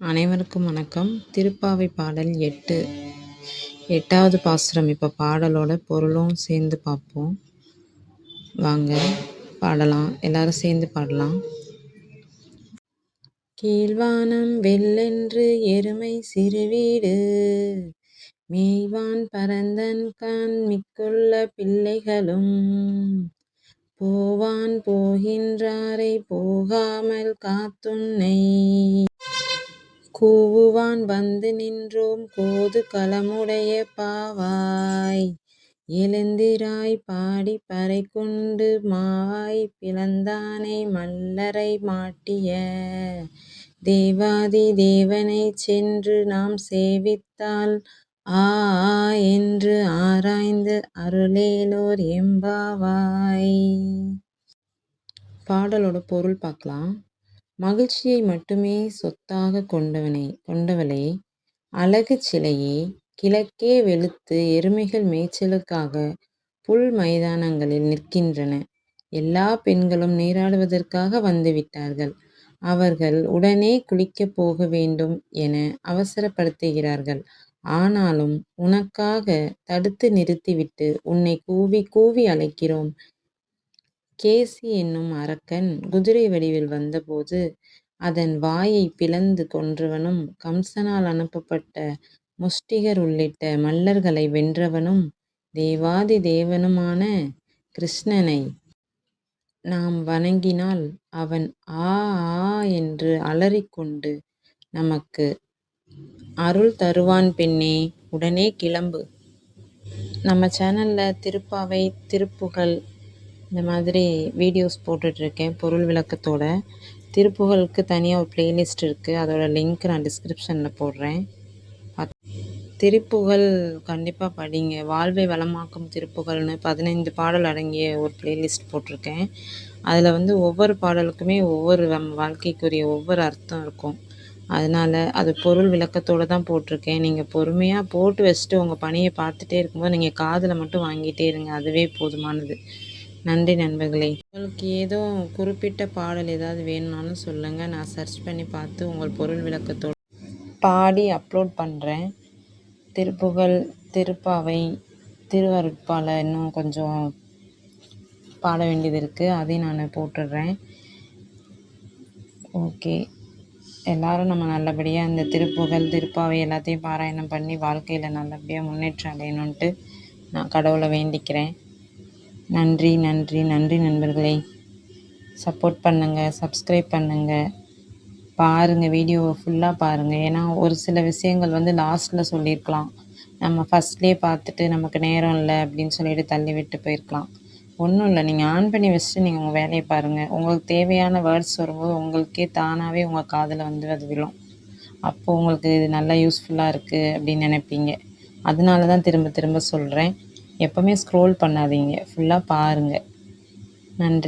அனைவருக்கும் வணக்கம். திருப்பாவை பாடல் 8வது பாசுரம். இப்போ பாடலோட பொருளும் சேர்ந்து பார்ப்போம். வாங்க பாடலாம், எல்லாரும் சேர்ந்து பாடலாம். கீழ்வானம் வெள்ளென்று எருமை சிறுவீடு மேய்வான் பரந்தன் கண் மிக்குள்ள பிள்ளைகளும் போவான் போகின்றாரை போகாமல் காத்துன்னை கூவுவான் வந்து நின்றோம் கோது களமுடைய பாவாய் எழுந்திராய் பாடி பறை கொண்டு மாவாய் பிளந்தானை மல்லரை மாட்டிய தேவாதி தேவனை சென்று நாம் சேவித்தால் ஆ என்று ஆராய்ந்து அருளேலோர் எம்பாவாய். பாடலோட பொருள் பார்க்கலாம். மகிழ்ச்சியை மட்டுமே சொத்தாக கொண்டவளே, அழகு சிலையே, கிழக்கே வெளுத்து எருமைகள் மேய்ச்சலுக்காக புல் மைதானங்களில் நிற்கின்றன. எல்லா பெண்களும் நீராடுவதற்காக வந்துவிட்டார்கள். அவர்கள் உடனே குளிக்கப் போக வேண்டும் என அவசரப்படுத்துகிறார்கள். ஆனாலும் உனக்காக தடுத்து நிறுத்திவிட்டு உன்னை கூவி கூவி அழைக்கிறோம். கேசி என்னும் அரக்கன் குதிரை வடிவில் வந்தபோது அதன் வாயை பிளந்து கொன்றவனும், கம்சனால் அனுப்பப்பட்ட முஷ்டிகர் உள்ளிட்ட மல்லர்களை வென்றவனும், தேவாதி தேவனுமான கிருஷ்ணனை நாம் வணங்கினால் அவன் ஆ ஆ என்று அலறிக்கொண்டு நமக்கு அருள் தருவான். பெண்ணே, உடனே கிளம்பு. நம்ம சேனலில் திருப்பாவை, திருப்புகழ் இந்த மாதிரி வீடியோஸ் போட்டுட்ருக்கேன் பொருள் விளக்கத்தோட. திருப்புகழுக்கு தனியாக ஒரு பிளேலிஸ்ட் இருக்குது, அதோட லிங்க் நான் டிஸ்கிரிப்ஷனில் போடுறேன். திருப்புகழ் கண்டிப்பாக படிங்க. வாழ்வை வளமாக்கும் திருப்புகழ்னு 15 பாடல் அடங்கிய ஒரு பிளேலிஸ்ட் போட்டிருக்கேன். அதில் ஒவ்வொரு பாடலுக்குமே ஒவ்வொரு வாழ்க்கைக்குரிய ஒவ்வொரு அர்த்தம் இருக்கும். அதனால் அது பொருள் விளக்கத்தோடு தான் போட்டிருக்கேன். நீங்கள் பொறுமையாக போட்டு வச்சுட்டு உங்கள் பணியை பார்த்துட்டே இருக்கும்போது நீங்கள் காதில் மட்டும் வாங்கிட்டே இருங்க, அதுவே போதுமானது. நன்றி நண்பர்களே. உங்களுக்கு ஏதோ குறிப்பிட்ட பாடல் ஏதாவது வேணும்னாலும் சொல்லுங்கள், நான் சர்ச் பண்ணி பார்த்து உங்கள் பொருள் விளக்கத்தோடு பாடி அப்லோட் பண்ணுறேன். திருப்புகழ், திருப்பாவை, திருவருட்பாலை இன்னும் கொஞ்சம் பாட வேண்டியது இருக்குது, அதையும் நான் போட்டுடுறேன். ஓகே, எல்லோரும் நம்ம நல்லபடியாக இந்த திருப்புகழ், திருப்பாவை எல்லாத்தையும் பாராயணம் பண்ணி வாழ்க்கையில் நல்லபடியாக முன்னேற்றம் அடையணுன்ட்டு நான் கடவுளை வேண்டிக்கிறேன். நன்றி நன்றி நன்றி நண்பர்களே. சப்போர்ட் பண்ணுங்கள், சப்ஸ்கிரைப் பண்ணுங்கள், பாருங்கள், வீடியோவை ஃபுல்லாக பாருங்கள். ஏன்னா ஒரு சில விஷயங்கள் லாஸ்ட்டில் சொல்லியிருக்கலாம், நம்ம ஃபஸ்ட்லேயே பார்த்துட்டு நமக்கு நேரம் இல்லை அப்படின்னு சொல்லிட்டு தள்ளி விட்டு போயிருக்கலாம். ஒன்றும் இல்லை, நீங்கள் ஆன் பண்ணி வச்சுட்டு நீங்கள் உங்கள் வேலையை பாருங்கள். உங்களுக்கு தேவையான வேர்ட்ஸ் வரும்போது உங்களுக்கே தானாகவே உங்கள் காதில் அது விழும். அப்போது உங்களுக்கு இது நல்லா யூஸ்ஃபுல்லாக இருக்குது அப்படின்னு நினைப்பீங்க. அதனால தான் திரும்ப திரும்ப சொல்கிறேன். எப்போவுமே ஸ்க்ரோல் பண்ணாதீங்க, ஃபுல்லாக பாருங்கள். நன்றி.